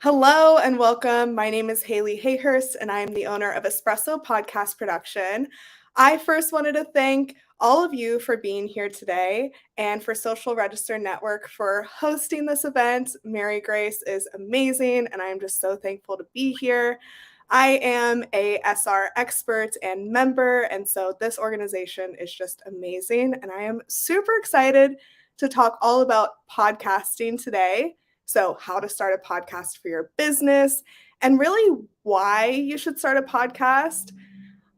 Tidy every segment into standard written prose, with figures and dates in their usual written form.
Hello and welcome. My name is Hayleigh Hayhurst, and I am the owner of Espresso Podcast Production. I first wanted to thank all of you for being here today and for Social Register Network for hosting this event. Mary Grace is amazing, and I am just so thankful to be here. I am a SR expert and member, and so this organization is just amazing, and I am super excited to talk all about podcasting today. So, how to start a podcast for your business, and really why you should start a podcast.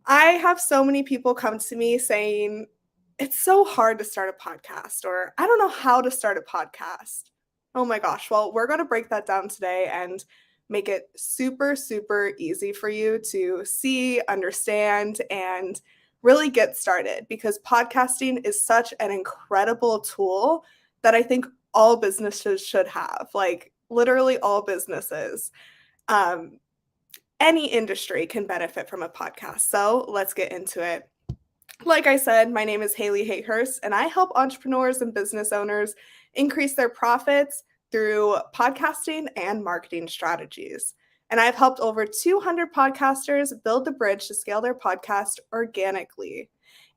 I have so many people come to me saying, it's so hard to start a podcast, or I don't know how to start a podcast. Oh my gosh. Well, we're going to break that down today and make it super, super easy for you to see, understand, and really get started because podcasting is such an incredible tool that I think all businesses should have, like literally all businesses. Um, any industry can benefit from a podcast. So let's get into it. Like I said, my name is Hayleigh Hayhurst, and I help entrepreneurs and business owners increase their profits through podcasting and marketing strategies. And I've helped over 200 podcasters build the bridge to scale their podcast organically.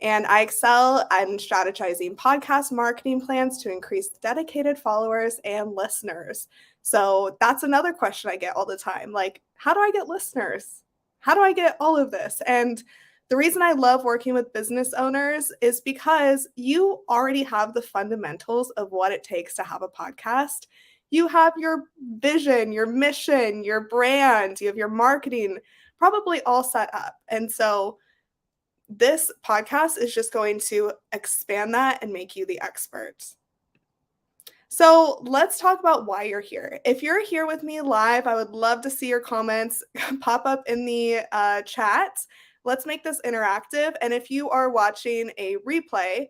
And I excel in strategizing podcast marketing plans to increase dedicated followers and listeners. So that's another question I get all the time. Like, how do I get listeners? How do I get all of this? And the reason I love working with business owners is because you already have the fundamentals of what it takes to have a podcast. You have your vision, your mission, your brand, you have your marketing probably all set up. And so this podcast is just going to expand that and make you the expert. So let's talk about why you're here. If you're here with me live, I would love to see your comments pop up in the chat. Let's make this interactive. And if you are watching a replay,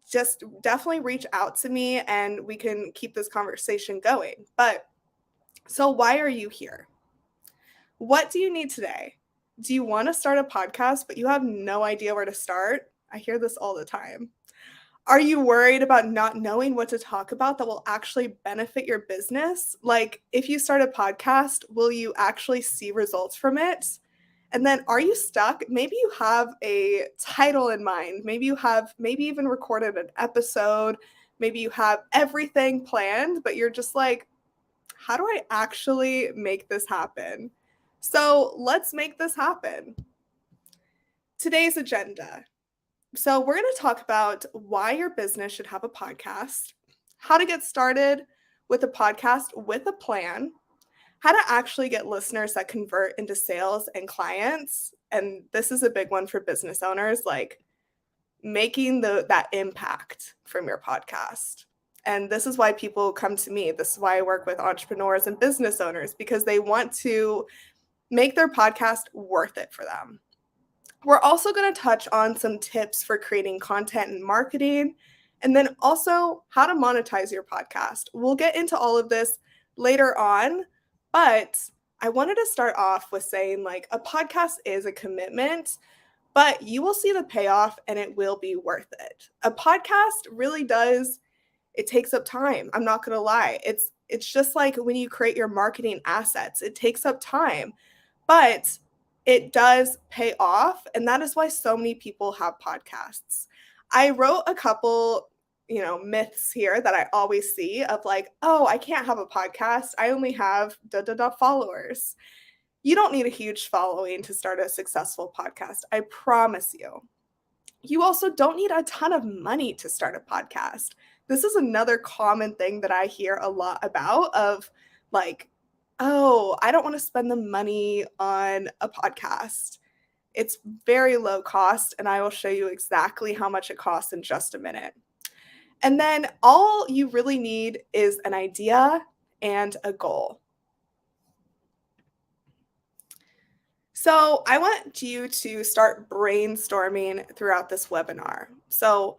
just definitely reach out to me and we can keep this conversation going. But so why are you here? What do you need today? Do you want to start a podcast, but you have no idea where to start? I hear this all the time. Are you worried about not knowing what to talk about that will actually benefit your business? Like, if you start a podcast, will you actually see results from it? And then are you stuck? Maybe you have a title in mind. Maybe you have even recorded an episode. Maybe you have everything planned, but you're just like, how do I actually make this happen? So let's make this happen. Today's agenda. So we're going to talk about why your business should have a podcast, how to get started with a podcast with a plan, how to actually get listeners that convert into sales and clients. And this is a big one for business owners, like making that impact from your podcast. And this is why people come to me. This is why I work with entrepreneurs and business owners, because they want to make their podcast worth it for them. We're also going to touch on some tips for creating content and marketing, and then also how to monetize your podcast. We'll get into all of this later on, but I wanted to start off with saying, like, a podcast is a commitment, but you will see the payoff and it will be worth it. A podcast really does, it takes up time. I'm not going to lie. It's just like when you create your marketing assets, it takes up time, but it does pay off. And that is why so many people have podcasts. I wrote a couple, myths here that I always see of like, oh, I can't have a podcast. I only have followers. You don't need a huge following to start a successful podcast. I promise you. You also don't need a ton of money to start a podcast. This is another common thing that I hear a lot about of like, oh, I don't want to spend the money on a podcast. It's very low cost, and I will show you exactly how much it costs in just a minute. And then all you really need is an idea and a goal. So I want you to start brainstorming throughout this webinar. So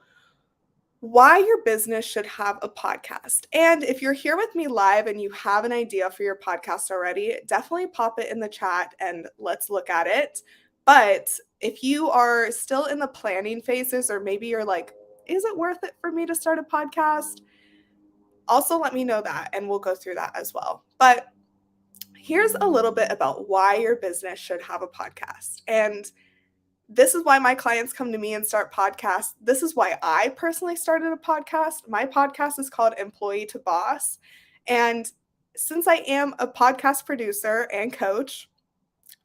why your business should have a podcast. And if you're here with me live and you have an idea for your podcast already, definitely pop it in the chat and let's look at it. But if you are still in the planning phases, or maybe you're like, is it worth it for me to start a podcast? Also let me know that and we'll go through that as well. But here's a little bit about why your business should have a podcast. And this is why my clients come to me and start podcasts. This is why I personally started a podcast. My podcast is called Employee to Boss. And since I am a podcast producer and coach,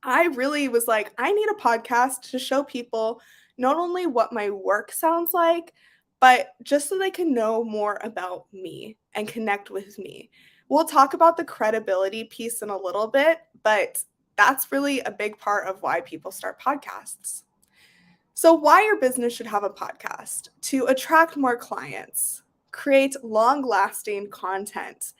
I really was like, I need a podcast to show people not only what my work sounds like, but just so they can know more about me and connect with me. We'll talk about the credibility piece in a little bit, but that's really a big part of why people start podcasts. So, why your business should have a podcast: to attract more clients, create long lasting content.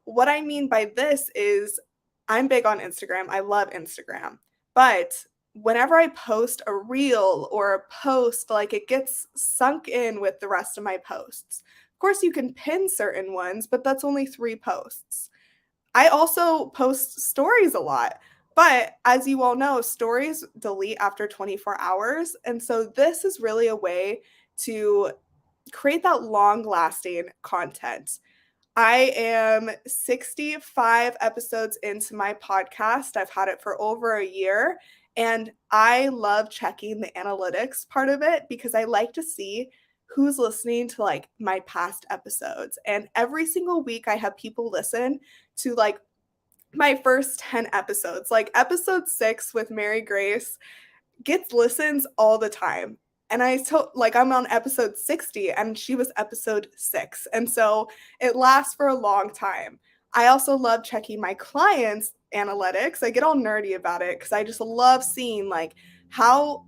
What I mean by this is I'm big on Instagram. I love Instagram. But whenever I post a reel or a post, like it gets sunk in with the rest of my posts. Of course, you can pin certain ones, but that's only 3 posts. I also post stories a lot. But as you all know, stories delete after 24 hours. And so this is really a way to create that long lasting content. I am 65 episodes into my podcast. I've had it for over a year, and I love checking the analytics part of it because I like to see who's listening to like my past episodes. And every single week I have people listen to like my first 10 episodes. Like episode 6 with Mary Grace gets listens all the time. And I'm on episode 60 and she was episode 6. And so it lasts for a long time. I also love checking my clients' analytics. I get all nerdy about it because I just love seeing like how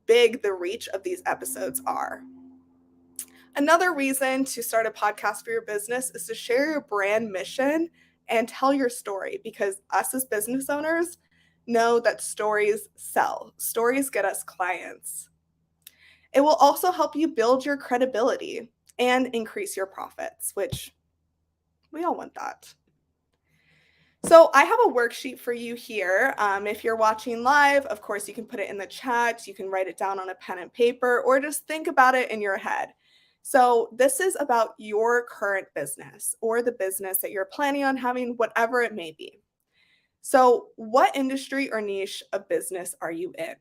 big the reach of these episodes are. Another reason to start a podcast for your business is to share your brand mission and tell your story, because us as business owners know that stories sell. Stories get us clients. It will also help you build your credibility and increase your profits, which we all want that. So I have a worksheet for you here. If you're watching live, of course, you can put it in the chat. You can write it down on a pen and paper or just think about it in your head. So this is about your current business or the business that you're planning on having, whatever it may be. So what industry or niche of business are you in?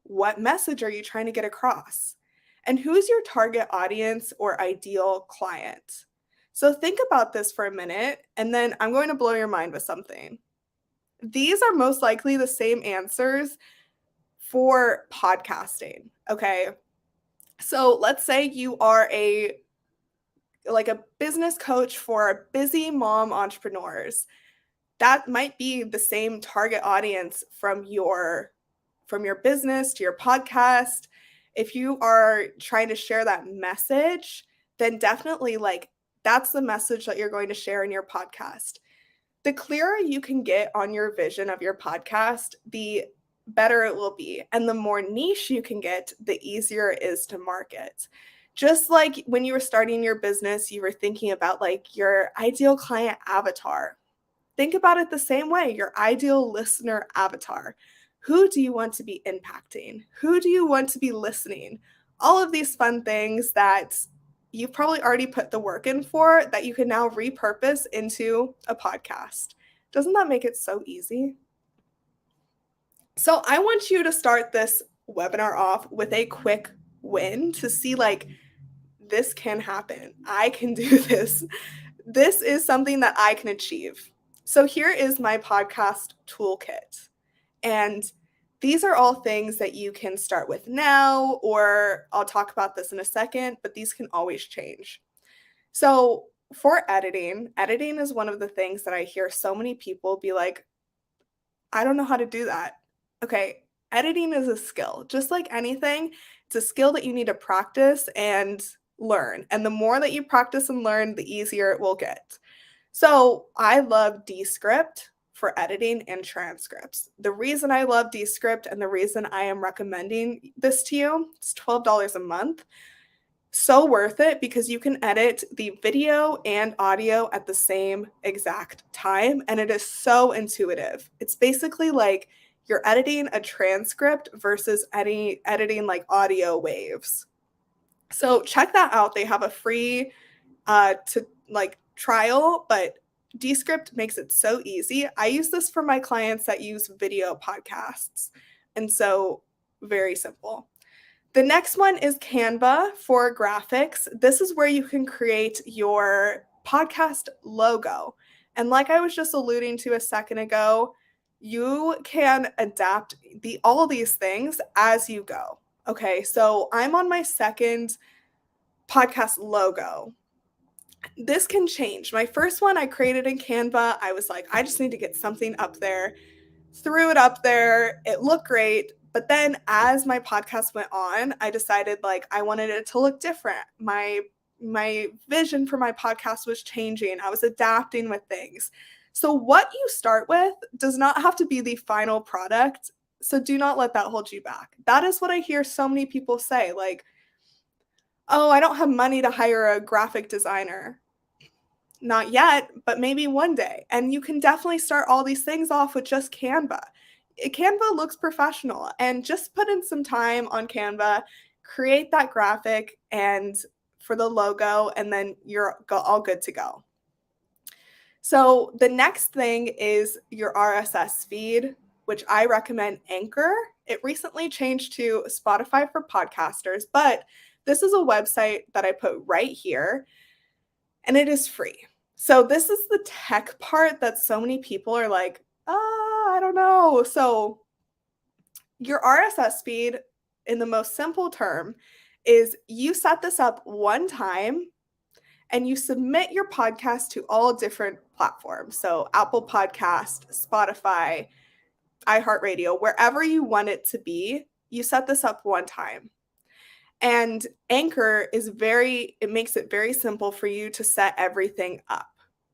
What message are you trying to get across? And who's your target audience or ideal client? So think about this for a minute, and then I'm going to blow your mind with something. These are most likely the same answers for podcasting, okay? So let's say you are a business coach for busy mom entrepreneurs. That might be the same target audience from your business to your podcast. If you are trying to share that message, then definitely that's the message that you're going to share in your podcast. The clearer you can get on your vision of your podcast, the better it will be. And the more niche you can get, the easier it is to market. Just like when you were starting your business, you were thinking about like your ideal client avatar. Think about it the same way, your ideal listener avatar. Who do you want to be impacting? Who do you want to be listening? All of these fun things that you've probably already put the work in for that you can now repurpose into a podcast. Doesn't that make it so easy? So I want you to start this webinar off with a quick win to see this can happen. I can do this. This is something that I can achieve. So here is my podcast toolkit. And these are all things that you can start with now, or I'll talk about this in a second, but these can always change. So for editing is one of the things that I hear so many people be like, I don't know how to do that. Okay, editing is a skill. Just like anything, it's a skill that you need to practice and learn. And the more that you practice and learn, the easier it will get. So I love Descript for editing and transcripts. The reason I love Descript and the reason I am recommending this to you, it's $12 a month. So worth it because you can edit the video and audio at the same exact time, and it is so intuitive. It's basically like you're editing a transcript versus editing like audio waves. So check that out. They have a free trial, but Descript makes it so easy. I use this for my clients that use video podcasts. And so very simple. The next one is Canva for graphics. This is where you can create your podcast logo. And like I was just alluding to a second ago, you can adapt all these things as you go. Okay, so I'm on my second podcast logo. This can change. My first one I created in Canva. I was like, I just need to get something up there. Threw it up there. It looked great. But then as my podcast went on, I decided like I wanted it to look different. My vision for my podcast was changing. I was adapting with things. So what you start with does not have to be the final product. So do not let that hold you back. That is what I hear so many people say, like, oh, I don't have money to hire a graphic designer. Not yet, but maybe one day. And you can definitely start all these things off with just Canva. Canva looks professional, and just put in some time on Canva, create that graphic and for the logo, and then you're all good to go. So the next thing is your RSS feed, which I recommend Anchor. It recently changed to Spotify for podcasters, but this is a website that I put right here, and it is free. So this is the tech part that so many people are like, I don't know. So your RSS feed, in the most simple term, is you set this up one time and you submit your podcast to all different platforms. So Apple Podcast, Spotify, iHeartRadio, wherever you want it to be, you set this up one time. And Anchor it makes it very simple for you to set everything up.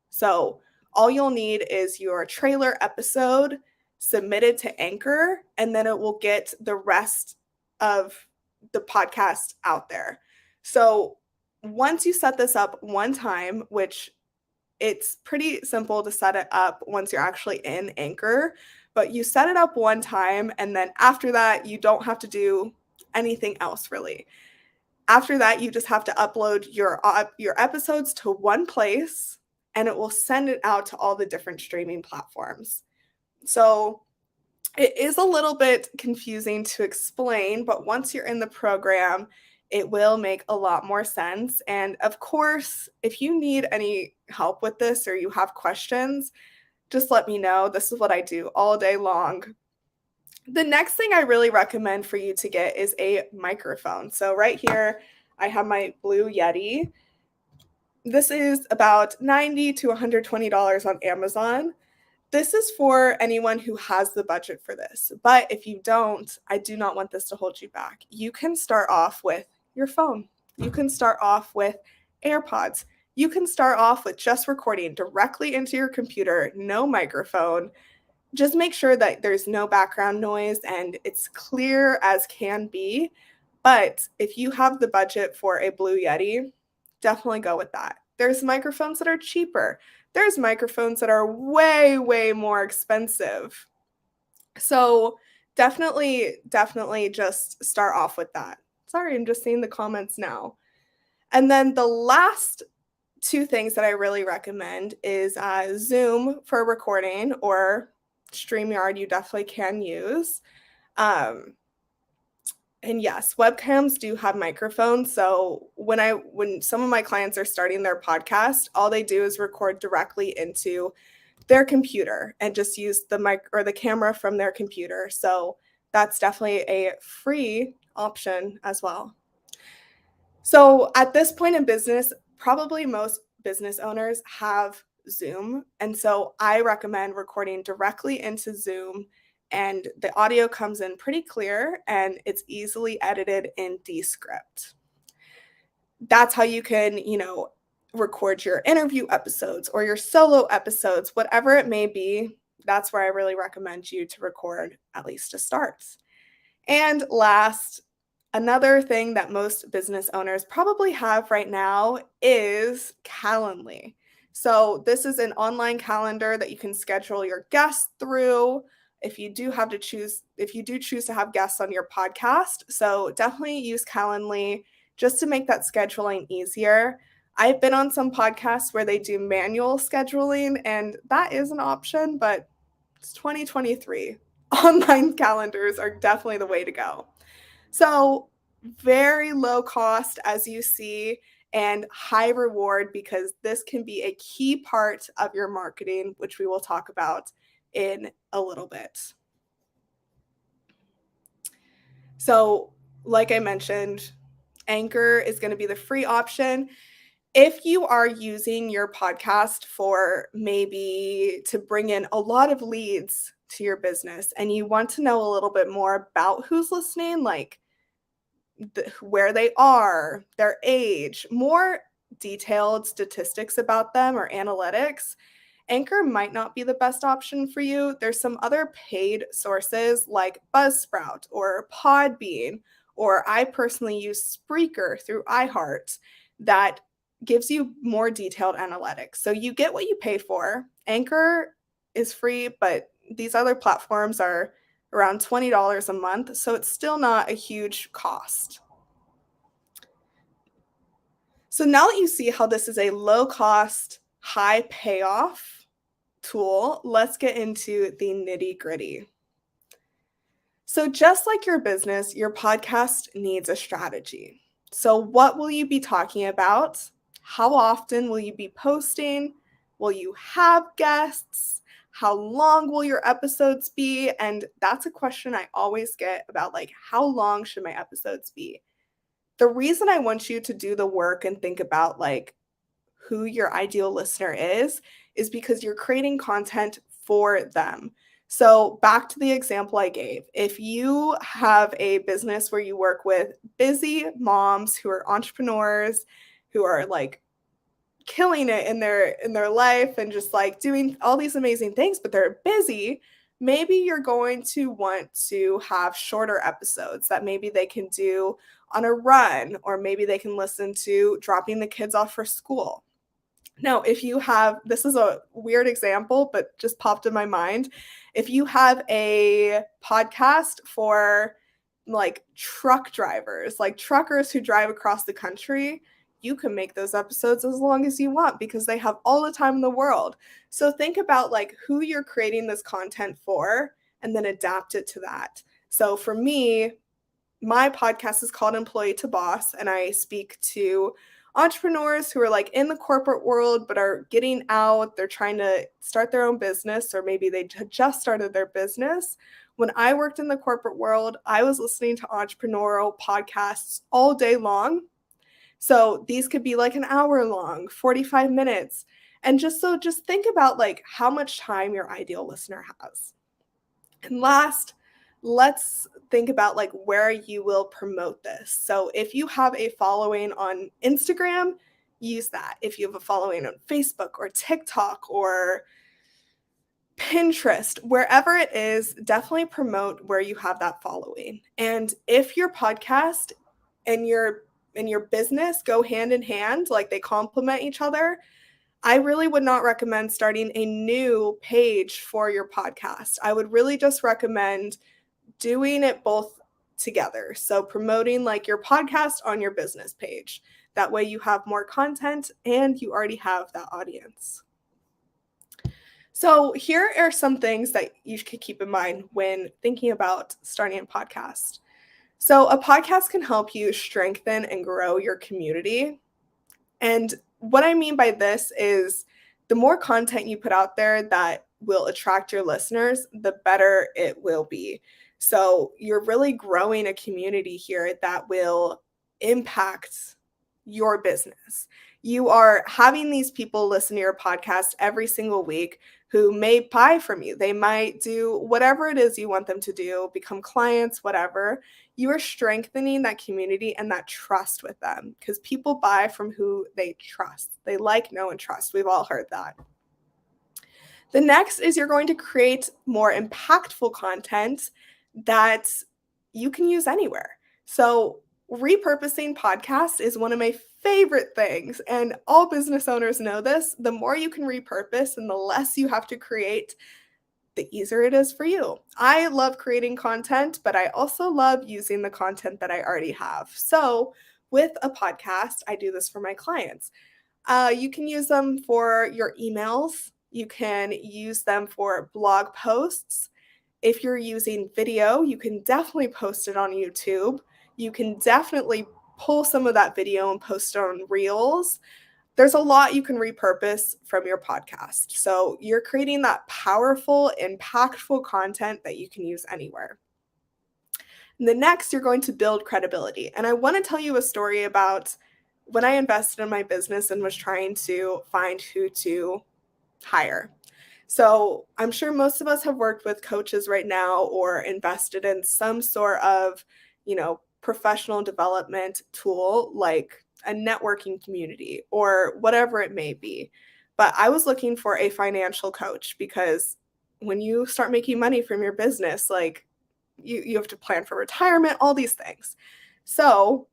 So all you'll need is your trailer episode submitted to Anchor, and then it will get the rest of the podcast out there. So once you set this up one time, which it's pretty simple to set it up once you're actually in Anchor, but you set it up one time, and then after that, you don't have to do anything else really. After that, you just have to upload your episodes to one place, and it will send it out to all the different streaming platforms. So it is a little bit confusing to explain, but once you're in the program, it will make a lot more sense. And of course, if you need any help with this or you have questions, just let me know. This is what I do all day long. The next thing I really recommend for you to get is a microphone. So right here, I have my Blue Yeti. This is about $90 to $120 on Amazon. This is for anyone who has the budget for this. But if you don't, I do not want this to hold you back. You can start off with your phone. You can start off with AirPods. You can start off with just recording directly into your computer, no microphone. Just make sure that there's no background noise and it's clear as can be. But if you have the budget for a Blue Yeti, definitely go with that. There's microphones that are cheaper. There's microphones that are way, way more expensive. So definitely just start off with that. Sorry, I'm just seeing the comments now. And then the last two things that I really recommend is Zoom for recording, or StreamYard you definitely can use. And yes, webcams do have microphones. So when some of my clients are starting their podcast, all they do is record directly into their computer and just use the mic or the camera from their computer. So that's definitely a free option as well. So at this point in business, probably most business owners have Zoom. And so I recommend recording directly into Zoom, and the audio comes in pretty clear and it's easily edited in Descript. That's how you can, record your interview episodes or your solo episodes, whatever it may be. That's where I really recommend you to record, at least to start. And last, another thing that most business owners probably have right now is Calendly. So this is an online calendar that you can schedule your guests through if you do choose to have guests on your podcast. So definitely use Calendly just to make that scheduling easier. I've been on some podcasts where they do manual scheduling, and that is an option, but it's 2023. Online calendars are definitely the way to go. So very low cost, as you see, and high reward, because this can be a key part of your marketing, which we will talk about in a little bit. So, like I mentioned, Anchor is going to be the free option. If you are using your podcast for maybe to bring in a lot of leads to your business and you want to know a little bit more about who's listening, like where they are, their age, more detailed statistics about them or analytics, Anchor might not be the best option for you. There's some other paid sources like Buzzsprout or Podbean, or I personally use Spreaker through iHeart that gives you more detailed analytics. So you get what you pay for. Anchor is free, but these other platforms are around $20 a month, so it's still not a huge cost. So now that you see how this is a low cost, high payoff tool, let's get into the nitty gritty. So just like your business, your podcast needs a strategy. So what will you be talking about? How often will you be posting? Will you have guests? How long will your episodes be? And that's a question I always get about, like, how long should my episodes be? The reason I want you to do the work and think about like who your ideal listener is because you're creating content for them. So back to the example I gave. If you have a business where you work with busy moms who are entrepreneurs, who are like killing it in their life and just like doing all these amazing things, but they're busy, maybe you're going to want to have shorter episodes that maybe they can do on a run, or maybe they can listen to dropping the kids off for school. Now, if you have, this is a weird example, but just popped in my mind. If you have a podcast for like truck drivers, like truckers who drive across the country, you can make those episodes as long as you want because they have all the time in the world. So think about like who you're creating this content for and then adapt it to that. So for me, my podcast is called Employee to Boss, and I speak to entrepreneurs who are like in the corporate world but are getting out. They're trying to start their own business, or maybe they had just started their business. When I worked in the corporate world, I was listening to entrepreneurial podcasts all day long. So these could be like an hour long, 45 minutes. And just think about like how much time your ideal listener has. And last, let's think about like where you will promote this. So if you have a following on Instagram, use that. If you have a following on Facebook or TikTok or Pinterest, wherever it is, definitely promote where you have that following. And if your podcast and your business go hand in hand, like they complement each other, I really would not recommend starting a new page for your podcast. I would really just recommend doing it both together. So promoting like your podcast on your business page. That way you have more content and you already have that audience. So here are some things that you could keep in mind when thinking about starting a podcast. So a podcast can help you strengthen and grow your community. And what I mean by this is the more content you put out there that will attract your listeners, the better it will be. So you're really growing a community here that will impact your business. You are having these people listen to your podcast every single week who may buy from you. They might do whatever it is you want them to do, become clients, whatever. You are strengthening that community and that trust with them because people buy from who they trust. They like, know, and trust. We've all heard that. The next is you're going to create more impactful content that you can use anywhere. So repurposing podcasts is one of my favorite things, and all business owners know this. The more you can repurpose and the less you have to create, the easier it is for you. I love creating content, but I also love using the content that I already have. So with a podcast, I do this for my clients. You can use them for your emails. You can use them for blog posts. If you're using video, you can definitely post it on YouTube. You can definitely pull some of that video and post it on Reels. There's a lot you can repurpose from your podcast. So you're creating that powerful, impactful content that you can use anywhere. And the next, you're going to build credibility. And I want to tell you a story about when I invested in my business and was trying to find who to hire. So I'm sure most of us have worked with coaches right now or invested in some sort of, professional development tool like a networking community or whatever it may be. But I was looking for a financial coach because when you start making money from your business, like you have to plan for retirement, all these things. So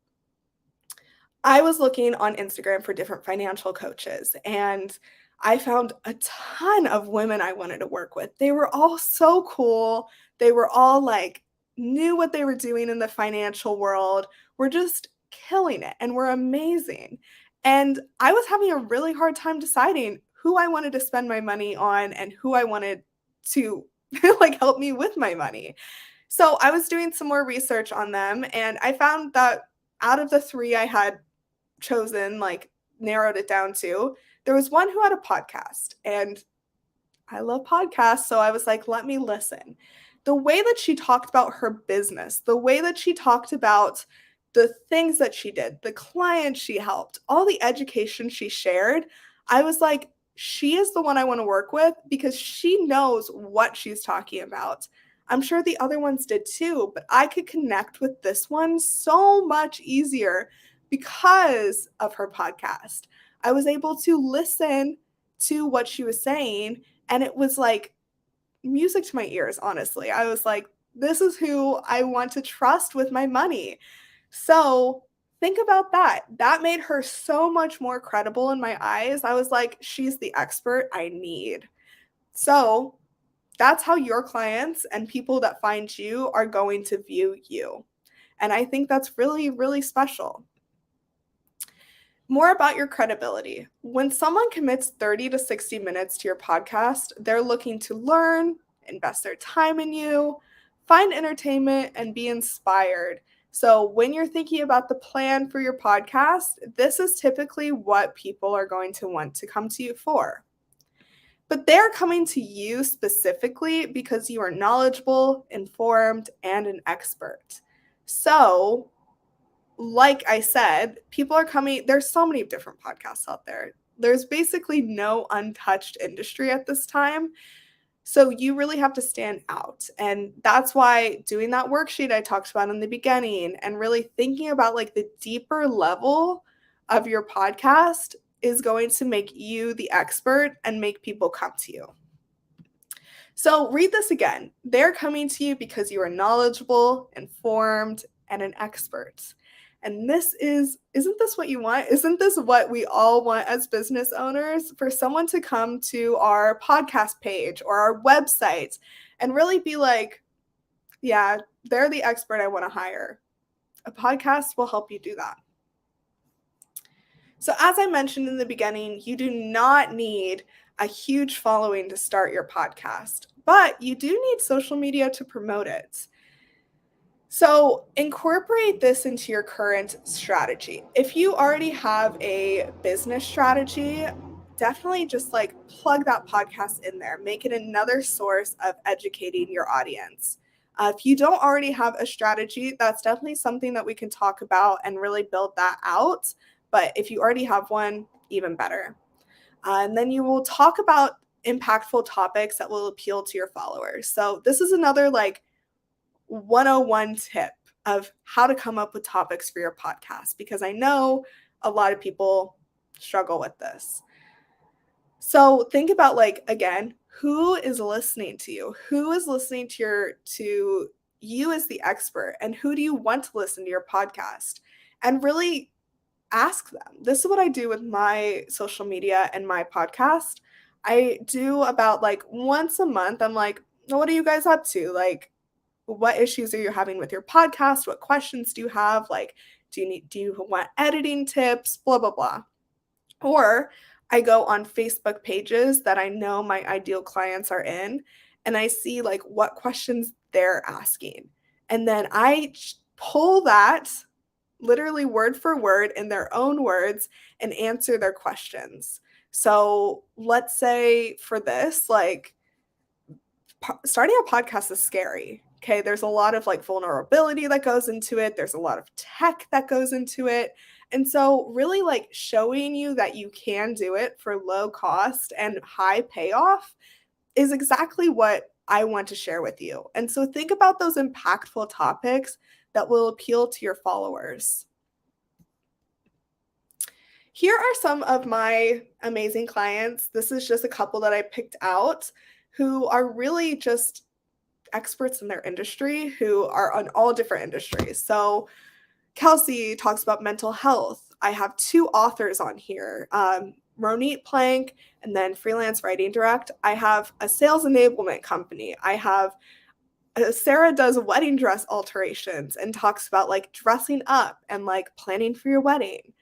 I was looking on Instagram for different financial coaches, and I found a ton of women I wanted to work with. They were all so cool. They were all like knew what they were doing in the financial world. Were just killing it and were amazing. And I was having a really hard time deciding who I wanted to spend my money on and who I wanted to like help me with my money. So I was doing some more research on them, and I found that out of the 3 I had chosen, like narrowed it down to, there was one who had a podcast, and I love podcasts, so I was like, let me listen. The way that she talked about her business, the way that she talked about the things that she did, the clients she helped, all the education she shared, I was like, she is the one I want to work with because she knows what she's talking about. I'm sure the other ones did too, but I could connect with this one so much easier because of her podcast. I was able to listen to what she was saying, and it was like music to my ears, honestly. I was like, this is who I want to trust with my money. So think about that. That made her so much more credible in my eyes. I was like, she's the expert I need. So that's how your clients and people that find you are going to view you. And I think that's really, really special. More about your credibility. When someone commits 30 to 60 minutes to your podcast, they're looking to learn, invest their time in you, find entertainment, and be inspired. So when you're thinking about the plan for your podcast, this is typically what people are going to want to come to you for. But they're coming to you specifically because you are knowledgeable, informed, and an expert. So like I said, people are coming. There's so many different podcasts out there. There's basically no untouched industry at this time. So you really have to stand out. And that's why doing that worksheet I talked about in the beginning and really thinking about like the deeper level of your podcast is going to make you the expert and make people come to you. So read this again. They're coming to you because you are knowledgeable, informed, and an expert. And isn't this what you want? Isn't this what we all want as business owners? For someone to come to our podcast page or our website and really be like, yeah, they're the expert I want to hire. A podcast will help you do that. So as I mentioned in the beginning, you do not need a huge following to start your podcast, but you do need social media to promote it. So incorporate this into your current strategy. If you already have a business strategy, definitely just like plug that podcast in there. Make it another source of educating your audience. If you don't already have a strategy, that's definitely something that we can talk about and really build that out. But if you already have one, even better. And then you will talk about impactful topics that will appeal to your followers. So this is another like 101 tip of how to come up with topics for your podcast, because I know a lot of people struggle with this. So think about like, again, who is listening to you? Who is listening to you as the expert, and who do you want to listen to your podcast? And really ask them. This is what I do with my social media and my podcast. I do about like once a month. I'm like, what are you guys up to? Like, what issues are you having with your podcast? What questions do you have? Like, do you want editing tips? Blah, blah, blah. Or I go on Facebook pages that I know my ideal clients are in, and I see like what questions they're asking. And then I pull that literally word for word in their own words and answer their questions. So let's say for this, like starting a podcast is scary. Okay, there's a lot of like vulnerability that goes into it. There's a lot of tech that goes into it. And so really like showing you that you can do it for low cost and high payoff is exactly what I want to share with you. And so think about those impactful topics that will appeal to your followers. Here are some of my amazing clients. This is just a couple that I picked out who are really just experts in their industry who are on all different industries. So Kelsey talks about mental health. I have two authors on here, Ronit Plank and then Freelance Writing Direct. I have a sales enablement company. I have Sarah does wedding dress alterations and talks about like dressing up and like planning for your wedding.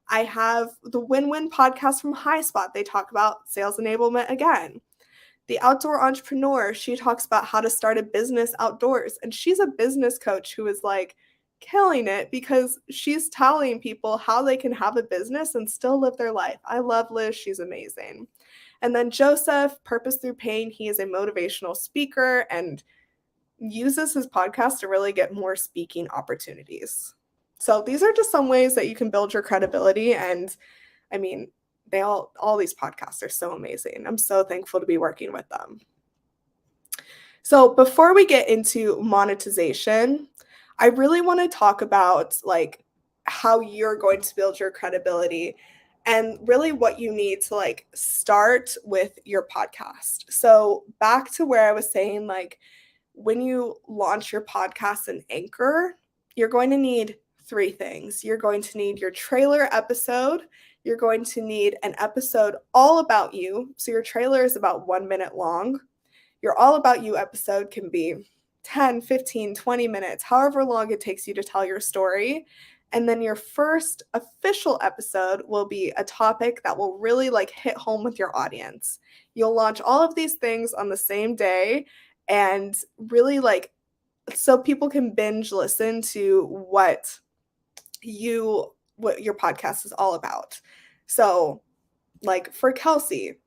I have the Win-Win podcast from High Spot. They talk about sales enablement again. The Outdoor Entrepreneur, she talks about how to start a business outdoors. And she's a business coach who is like killing it because she's telling people how they can have a business and still live their life. I love Liz. She's amazing. And then Joseph, Purpose Through Pain, he is a motivational speaker and uses his podcast to really get more speaking opportunities. So these are just some ways that you can build your credibility. And I mean, all these podcasts are so amazing. I'm so thankful to be working with them. So before we get into monetization, I really want to talk about like how you're going to build your credibility and really what you need to like start with your podcast. So back to where I was saying, like when you launch your podcast in Anchor, you're going to need three things. You're going to need your trailer episode. You're going to need an episode all about you. So your trailer is about 1 minute long. Your all about you episode can be 10, 15, 20 minutes, however long it takes you to tell your story. And then your first official episode will be a topic that will really like hit home with your audience. You'll launch all of these things on the same day and really like so people can binge listen to what your podcast is all about. So like for Kelsey,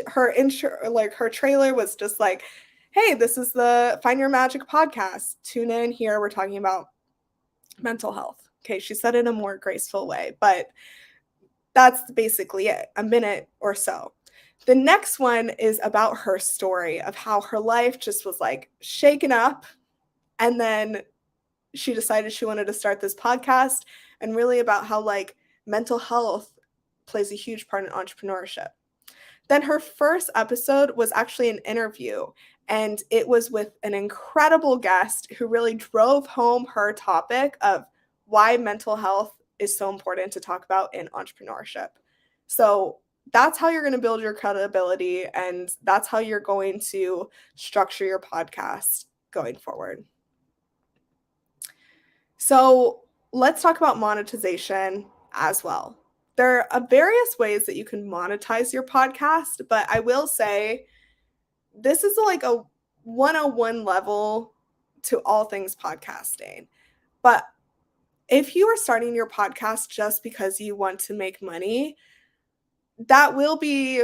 her trailer was just like, hey, this is the Find Your Magic podcast. Tune in here. We're talking about mental health. Okay, she said it in a more graceful way, but that's basically it, a minute or so. The next one is about her story of how her life just was like shaken up. And then she decided she wanted to start this podcast and really about how like mental health plays a huge part in entrepreneurship. Then her first episode was actually an interview, and it was with an incredible guest who really drove home her topic of why mental health is so important to talk about in entrepreneurship. So that's how you're going to build your credibility, and that's how you're going to structure your podcast going forward. So let's talk about monetization as well. There are various ways that you can monetize your podcast, but I will say this is like a 101 level to all things podcasting. But if you are starting your podcast just because you want to make money, that will be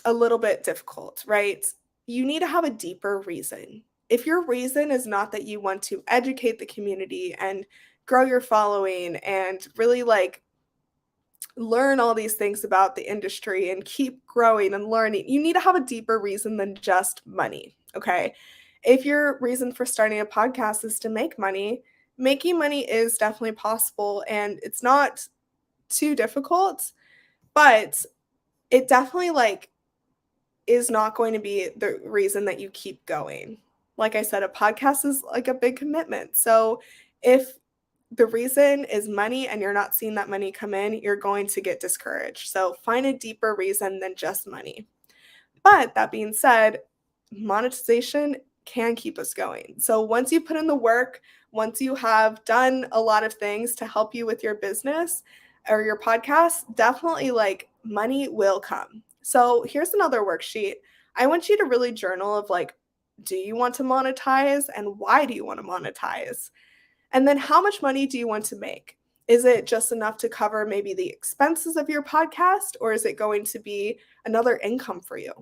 a little bit difficult, right? You need to have a deeper reason. If your reason is not that you want to educate the community and grow your following and really like learn all these things about the industry and keep growing and learning, you need to have a deeper reason than just money, okay? If your reason for starting a podcast is to make money, making money is definitely possible and it's not too difficult, but it definitely like is not going to be the reason that you keep going. Like I said, a podcast is like a big commitment. So if the reason is money and you're not seeing that money come in, you're going to get discouraged. So find a deeper reason than just money. But that being said, monetization can keep us going. So once you put in the work, once you have done a lot of things to help you with your business, or your podcast, definitely like money will come. So here's another worksheet. I want you to really journal of like, do you want to monetize and why do you want to monetize? And then how much money do you want to make? Is it just enough to cover maybe the expenses of your podcast, or is it going to be another income for you?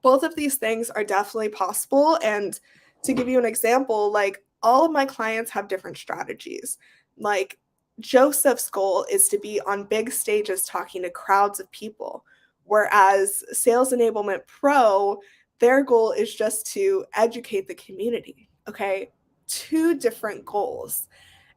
Both of these things are definitely possible. And to give you an example, like all of my clients have different strategies. Like Joseph's goal is to be on big stages talking to crowds of people, whereas Sales Enablement Pro, their goal is just to educate the community. Okay. Two different goals.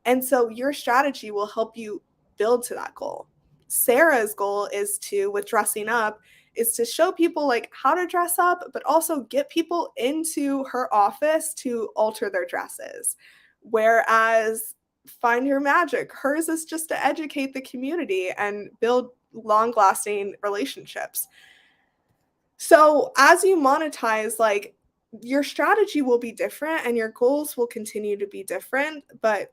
And so your strategy will help you build to that goal. Sarah's goal is to, with dressing up, is to show people like how to dress up, but also get people into her office to alter their dresses. Whereas Find Your Magic, hers is just to educate the community and build long-lasting relationships. So as you monetize, like your strategy will be different and your goals will continue to be different, but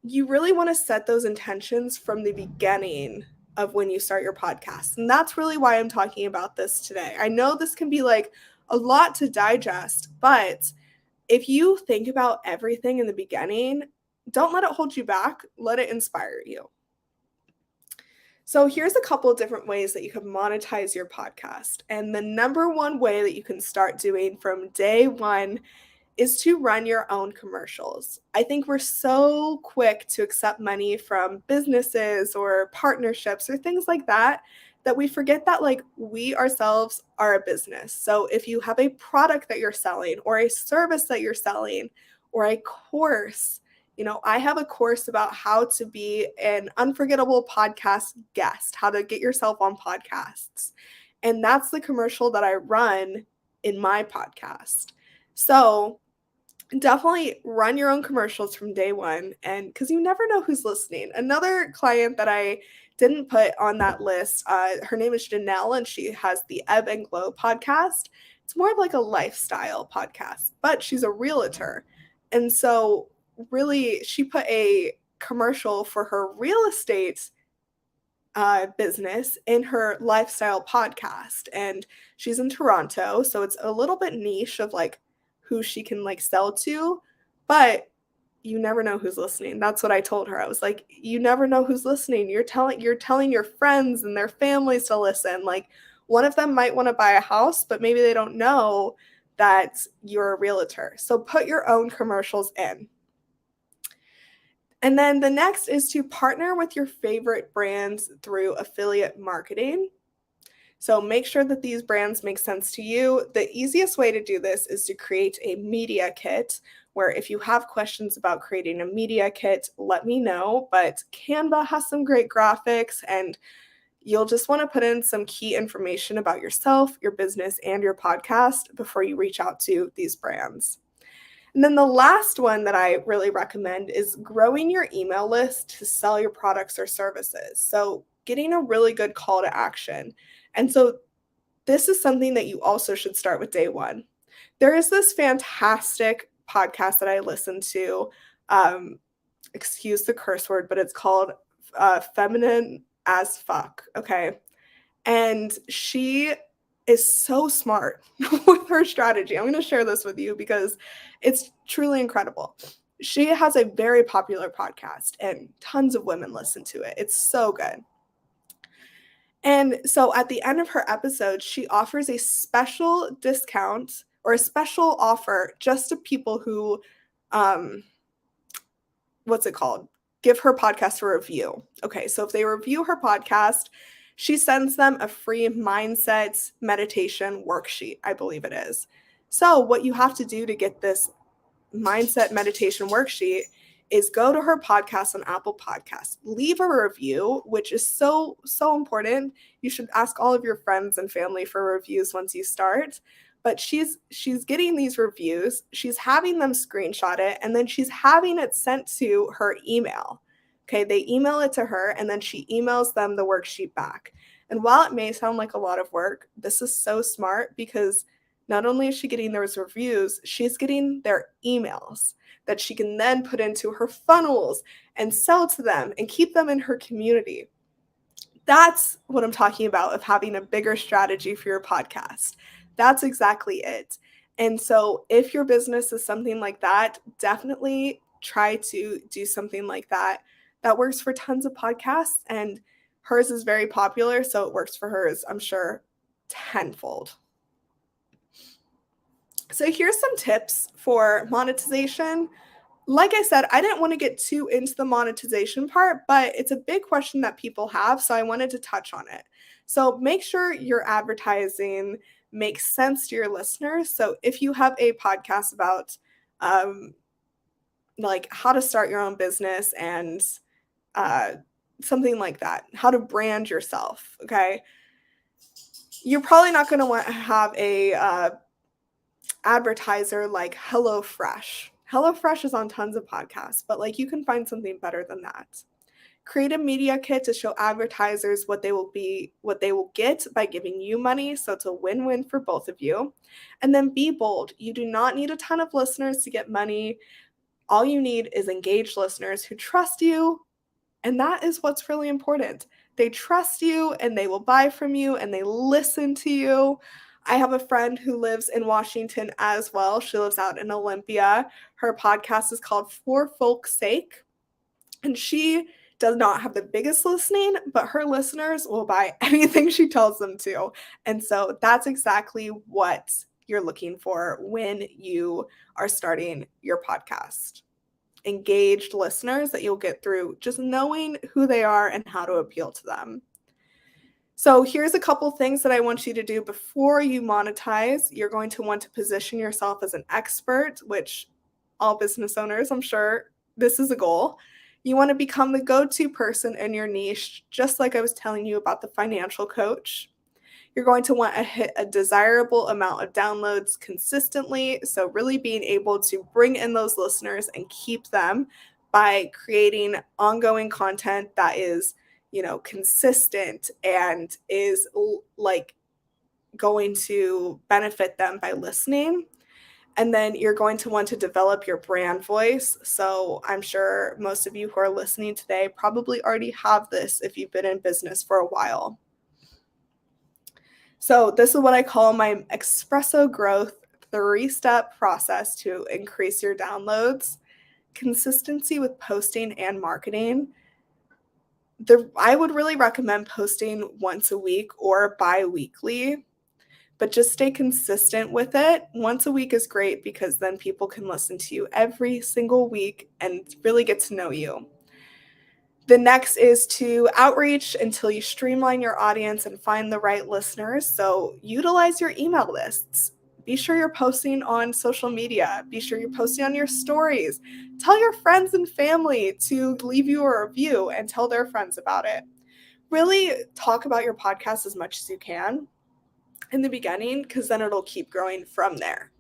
you really want to set those intentions from the beginning of when you start your podcast. And that's really why I'm talking about this today. I know this can be like a lot to digest, but if you think about everything in the beginning, don't let it hold you back. Let it inspire you. So here's a couple of different ways that you can monetize your podcast. And the number one way that you can start doing from day one is to run your own commercials. I think we're so quick to accept money from businesses or partnerships or things like that, that we forget that like we ourselves are a business. So if you have a product that you're selling or a service that you're selling or a course, I have a course about how to be an unforgettable podcast guest, how to get yourself on podcasts. And that's the commercial that I run in my podcast. So definitely run your own commercials from day one, and because you never know who's listening. Another client that I didn't put on that list, her name is Janelle, and she has the Ebb and Glow podcast. It's more of like a lifestyle podcast, but she's a realtor. And so really she put a commercial for her real estate business in her lifestyle podcast, and she's in Toronto, so it's a little bit niche of like who she can like sell to, but you never know who's listening. That's what I told her. I was like, you never know who's listening. You're telling your friends and their families to listen. Like one of them might want to buy a house, but maybe they don't know that you're a realtor. So put your own commercials in. And then the next is to partner with your favorite brands through affiliate marketing. So make sure that these brands make sense to you. The easiest way to do this is to create a media kit, where if you have questions about creating a media kit, let me know. But Canva has some great graphics, and you'll just want to put in some key information about yourself, your business, and your podcast before you reach out to these brands. And then the last one that I really recommend is growing your email list to sell your products or services. So getting a really good call to action. And so this is something that you also should start with day one. There is this fantastic podcast that I listen to, excuse the curse word, but it's called Feminine as Fuck, okay? And she is so smart with her strategy. I'm going to share this with you because it's truly incredible. She has a very popular podcast and tons of women listen to it. It's so good. And so at the end of her episode, she offers a special discount or a special offer just to people who, give her podcast a review. Okay, so if they review her podcast, she sends them a free mindset meditation worksheet, I believe it is. So what you have to do to get this mindset meditation worksheet is go to her podcast on Apple Podcasts, leave a review, which is so important. You should ask all of your friends and family for reviews once you start. But she's getting these reviews, she's having them screenshot it, and then she's having it sent to her email. Okay, they email it to her, and then she emails them the worksheet back. And while it may sound like a lot of work, this is so smart because not only is she getting those reviews, she's getting their emails that she can then put into her funnels and sell to them and keep them in her community. That's what I'm talking about of having a bigger strategy for your podcast. That's exactly it. And so if your business is something like that, definitely try to do something like that. That works for tons of podcasts, and hers is very popular, so it works for hers, I'm sure, tenfold. So here's some tips for monetization. Like I said, I didn't want to get too into the monetization part, but it's a big question that people have, so I wanted to touch on it. So make sure your advertising makes sense to your listeners. So if you have a podcast about like how to start your own business and something like that, how to brand yourself, okay? You're probably not going to want to have a advertiser like HelloFresh. HelloFresh is on tons of podcasts, but like you can find something better than that. Create a media kit to show advertisers what they will get by giving you money, so it's a win-win for both of you. And then be bold. You do not need a ton of listeners to get money. All you need is engaged listeners who trust you, and that is what's really important. They trust you and they will buy from you and they listen to you. I have a friend who lives in Washington as well. She lives out in Olympia. Her podcast is called For Folk's Sake. And she does not have the biggest listening, but her listeners will buy anything she tells them to. And so that's exactly what you're looking for when you are starting your podcast. Engaged listeners that you'll get through just knowing who they are and how to appeal to them. So here's a couple things that I want you to do before you monetize. You're going to want to position yourself as an expert, which all business owners, I'm sure this is a goal. You want to become the go-to person in your niche, just like I was telling you about the financial coach. You're going to want to hit a desirable amount of downloads consistently. So really being able to bring in those listeners and keep them by creating ongoing content that is, consistent and is like going to benefit them by listening. And then you're going to want to develop your brand voice. So I'm sure most of you who are listening today probably already have this if you've been in business for a while. So this is what I call my Espresso growth 3-step process to increase your downloads. Consistency with posting and marketing. I would really recommend posting once a week or bi-weekly, but just stay consistent with it. Once a week is great because then people can listen to you every single week and really get to know you. The next is to outreach until you streamline your audience and find the right listeners. So utilize your email lists. Be sure you're posting on social media. Be sure you're posting on your stories. Tell your friends and family to leave you a review and tell their friends about it. Really talk about your podcast as much as you can in the beginning, because then it'll keep growing from there.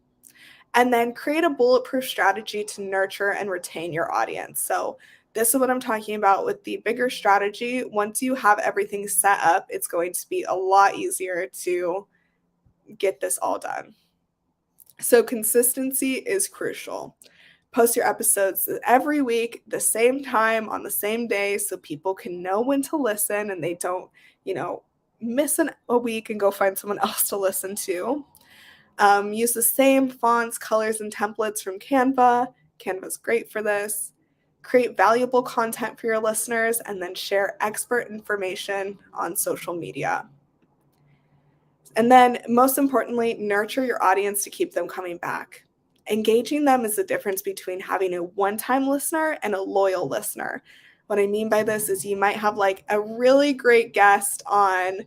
And then create a bulletproof strategy to nurture and retain your audience. So this is what I'm talking about with the bigger strategy. Once you have everything set up, it's going to be a lot easier to get this all done. So consistency is crucial. Post your episodes every week, the same time, on the same day, so people can know when to listen and they don't, miss a week and go find someone else to listen to. Use the same fonts, colors, and templates from Canva. Canva's great for this. Create valuable content for your listeners, and then share expert information on social media. And then, most importantly, nurture your audience to keep them coming back. Engaging them is the difference between having a one-time listener and a loyal listener. What I mean by this is you might have like a really great guest on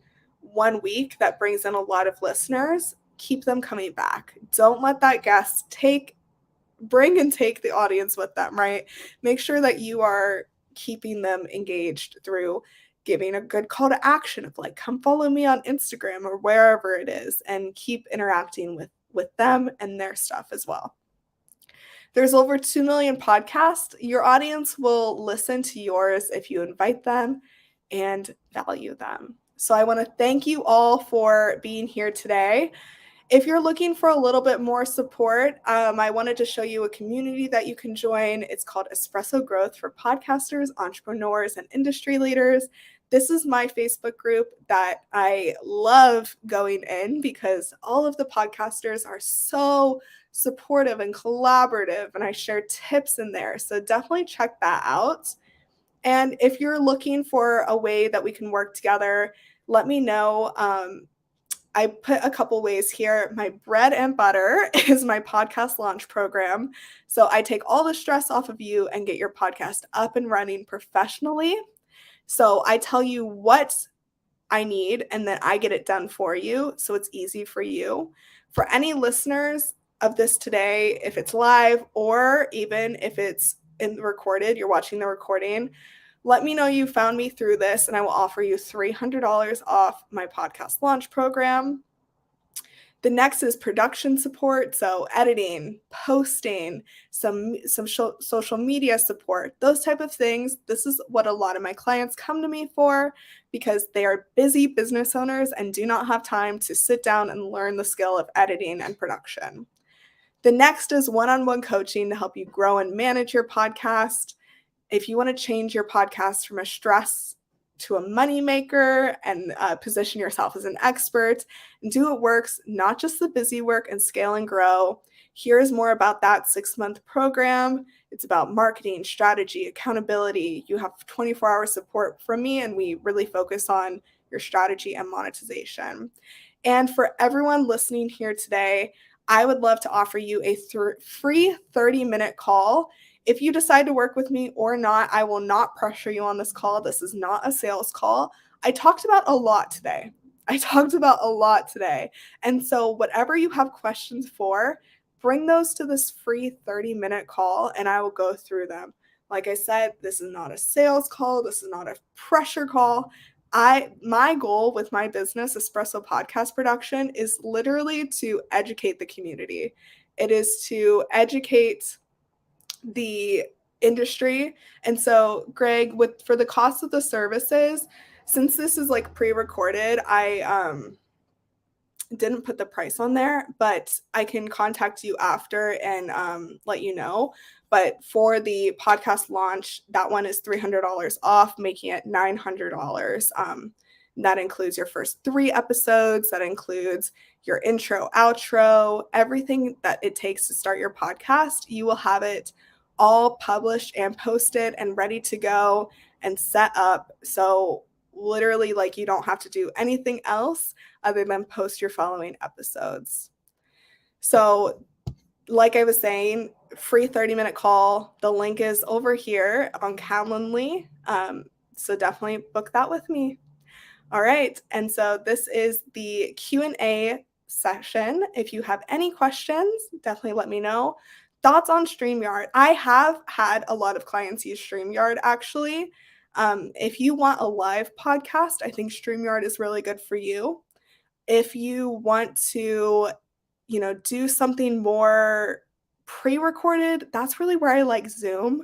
one week that brings in a lot of listeners. Keep them coming back. Don't let that guest bring and take the audience with them, right? Make sure that you are keeping them engaged through giving a good call to action of like, come follow me on Instagram or wherever it is, and keep interacting with them and their stuff as well. There's over 2 million podcasts. Your audience will listen to yours if you invite them and value them. So I want to thank you all for being here today. If you're looking for a little bit more support, I wanted to show you a community that you can join. It's called Espresso Growth for podcasters, entrepreneurs, and industry leaders. This is my Facebook group that I love going in because all of the podcasters are so supportive and collaborative, and I share tips in there. So definitely check that out. And if you're looking for a way that we can work together, let me know. I put a couple ways here. My bread and butter is my podcast launch program. So I take all the stress off of you and get your podcast up and running professionally. So I tell you what I need and then I get it done for you. So it's easy for you. For any listeners of this today, if it's live or even if it's in the recorded, you're watching the recording, let me know you found me through this and I will offer you $300 off my podcast launch program. The next is production support, so editing, posting, some social media support, those type of things. This is what a lot of my clients come to me for because they are busy business owners and do not have time to sit down and learn the skill of editing and production. The next is one-on-one coaching to help you grow and manage your podcast. If you want to change your podcast from a stress to a moneymaker and position yourself as an expert and do what works, not just the busy work, and scale and grow, here's more about that 6-month program. It's about marketing, strategy, accountability. You have 24-hour support from me, and we really focus on your strategy and monetization. And for everyone listening here today, I would love to offer you a free 30-minute call. If you decide to work with me or not, I will not pressure you on this call. This is not a sales call. I talked about a lot today. And so whatever you have questions for, bring those to this free 30-minute call and I will go through them. Like I said, this is not a sales call. This is not a pressure call. My goal with my business, Espresso Podcast Production, is literally to educate the community. It is to educate the industry. And so, Greg, for the cost of the services, since this is like pre-recorded, I didn't put the price on there, but I can contact you after and let you know. But for the podcast launch, that one is $300 off, making it $900. That includes your first 3 episodes. That includes your intro, outro, everything that it takes to start your podcast. You will have it all published and posted and ready to go and set up. So literally, like, you don't have to do anything else other than post your following episodes. So like I was saying, free 30-minute call. The link is over here on Calendly. So definitely book that with me. All right. And so this is the Q&A session. If you have any questions, definitely let me know. Thoughts on StreamYard? I have had a lot of clients use StreamYard, actually. If you want a live podcast, I think StreamYard is really good for you. If you want to, do something more pre-recorded, that's really where I like Zoom.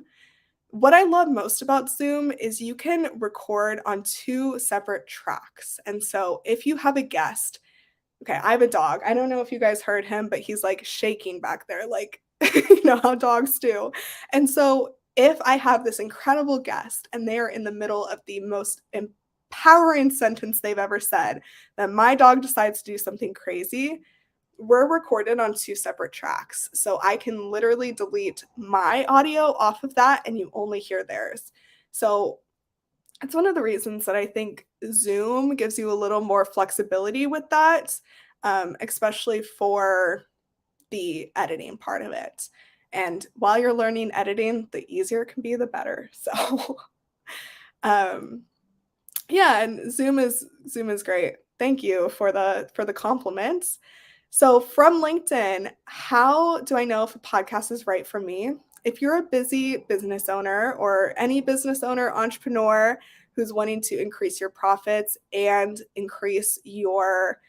What I love most about Zoom is you can record on 2 separate tracks. And so if you have a guest, okay, I have a dog. I don't know if you guys heard him, but he's like shaking back there, like, how dogs do. And so if I have this incredible guest and they are in the middle of the most empowering sentence they've ever said, then my dog decides to do something crazy, we're recorded on 2 separate tracks. So I can literally delete my audio off of that and you only hear theirs. So it's one of the reasons that I think Zoom gives you a little more flexibility with that, especially for the editing part of it. And while you're learning editing, the easier it can be, the better. So yeah, and Zoom is great. Thank you for the compliments. So from LinkedIn, how do I know if a podcast is right for me? If you're a busy business owner or any business owner, entrepreneur who's wanting to increase your profits and increase your,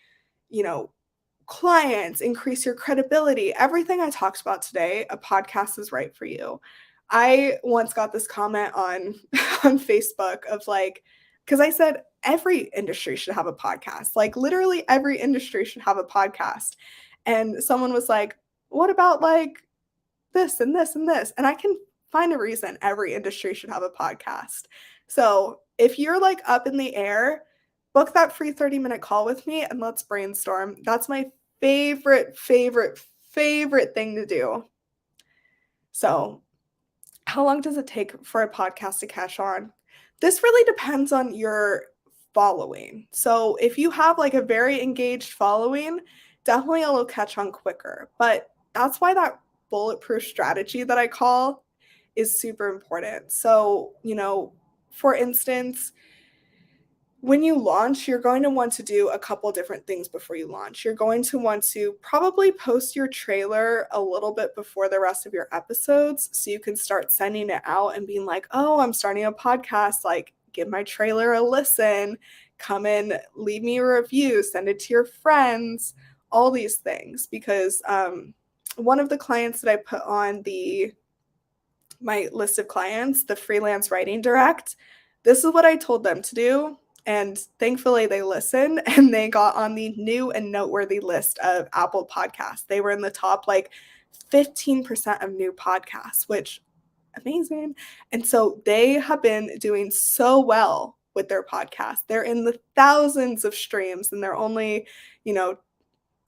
clients, increase your credibility, everything I talked about today, a podcast is right for you. I once got this comment on on Facebook of like, because I said every industry should have a podcast. Like literally every industry should have a podcast. And someone was like, what about like this and this and this? And I can find a reason every industry should have a podcast. So if you're like up in the air, book that free 30-minute call with me and let's brainstorm. That's my favorite thing to do. So how long does it take for a podcast to catch on? This really depends on your following. So if you have like a very engaged following, definitely it'll catch on quicker. But that's why that bulletproof strategy that I call is super important. So, for instance, when you launch, you're going to want to do a couple different things before you launch. You're going to want to probably post your trailer a little bit before the rest of your episodes so you can start sending it out and being like, oh, I'm starting a podcast, like give my trailer a listen, come in, leave me a review, send it to your friends, all these things. Because one of the clients that I put on my list of clients, the Freelance Writing Direct, this is what I told them to do. And thankfully they listened and they got on the new and noteworthy list of Apple Podcasts. They were in the top like 15% of new podcasts, which amazing. And so they have been doing so well with their podcast. They're in the thousands of streams and they're only,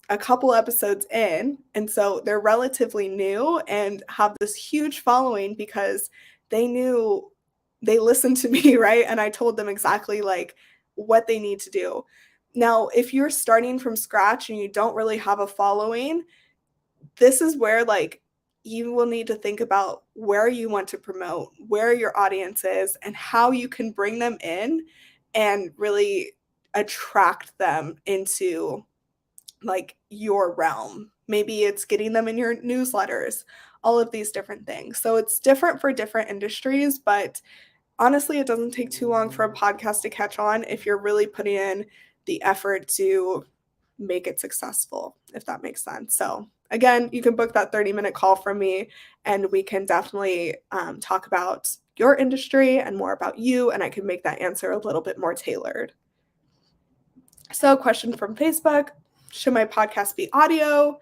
a couple episodes in. And so they're relatively new and have this huge following because they listened to me, right? And I told them exactly like what they need to do. Now, if you're starting from scratch and you don't really have a following, this is where like you will need to think about where you want to promote, where your audience is, and how you can bring them in and really attract them into like your realm. Maybe it's getting them in your newsletters, all of these different things. So it's different for different industries, but honestly, it doesn't take too long for a podcast to catch on if you're really putting in the effort to make it successful, if that makes sense. So again, you can book that 30-minute call from me and we can definitely talk about your industry and more about you, and I can make that answer a little bit more tailored. So question from Facebook, should my podcast be audio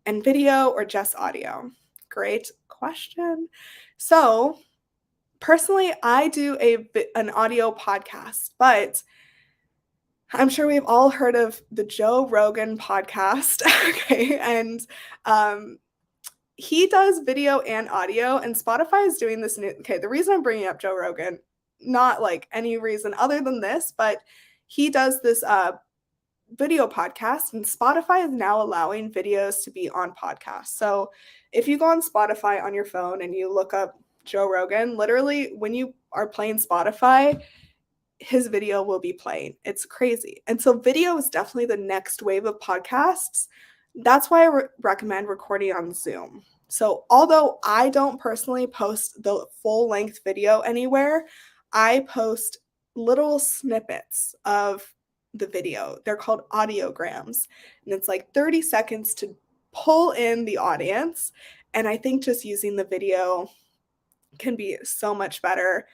and video or just audio? Great question. So personally, I do an audio podcast, but I'm sure we've all heard of the Joe Rogan podcast. Okay. And he does video and audio, and Spotify is doing this new. Okay. The reason I'm bringing up Joe Rogan, not like any reason other than this, but he does this video podcast, and Spotify is now allowing videos to be on podcasts. So if you go on Spotify on your phone and you look up Joe Rogan, literally when you are playing Spotify, his video will be playing. It's crazy. And so video is definitely the next wave of podcasts. That's why I recommend recording on Zoom. So although I don't personally post the full length video anywhere, I post little snippets of the video. They're called audiograms, and it's like 30 seconds to pull in the audience. And I think just using the video can be so much better.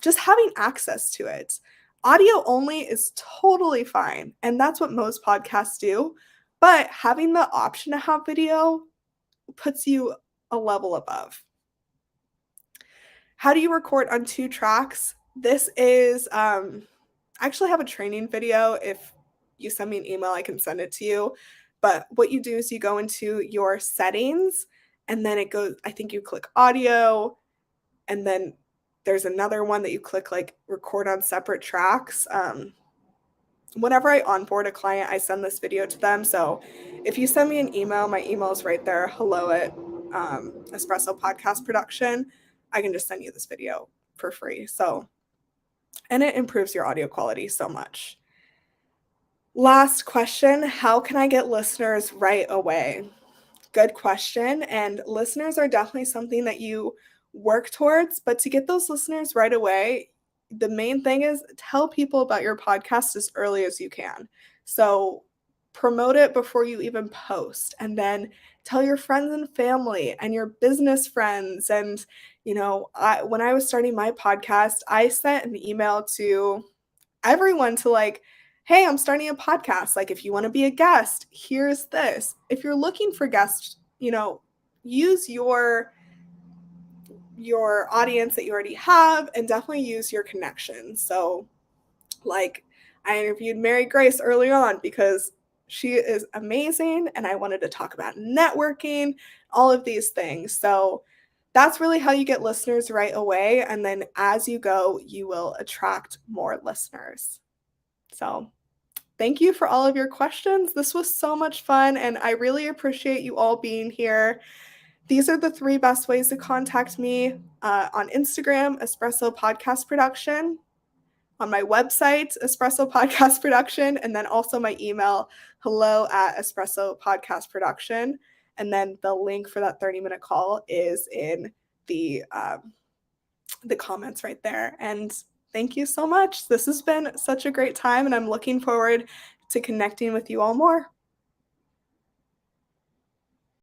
Just having access to it. Audio only is totally fine, and that's what most podcasts do. But having the option to have video puts you a level above. How do you record on 2 tracks? This is I actually have a training video. If you send me an email, I can send it to you. But what you do is you go into your settings and then it goes, I think you click audio, and then there's another one that you click like record on separate tracks. Whenever I onboard a client, I send this video to them. So if you send me an email, my email is right there, hello@Espresso Podcast Production. I can just send you this video for free. So, and it improves your audio quality so much. Last question, how can I get listeners right away? Good question. And listeners are definitely something that you work towards, but to get those listeners right away, the main thing is tell people about your podcast as early as you can. So promote it before you even post, and then tell your friends and family and your business friends. And, when I was starting my podcast, I sent an email to everyone to like hey, I'm starting a podcast. Like, if you want to be a guest, here's this. If you're looking for guests, use your audience that you already have and definitely use your connections. So, like, I interviewed Mary Grace early on because she is amazing and I wanted to talk about networking, all of these things. So that's really how you get listeners right away. And then as you go, you will attract more listeners. So thank you for all of your questions. This was so much fun and I really appreciate you all being here. These are the 3 best ways to contact me on Instagram, Espresso Podcast Production, on my website, Espresso Podcast Production, and then also my email, hello@Espresso Podcast Production. And then the link for that 30-minute call is in the comments right there. And thank you so much. This has been such a great time, and I'm looking forward to connecting with you all more.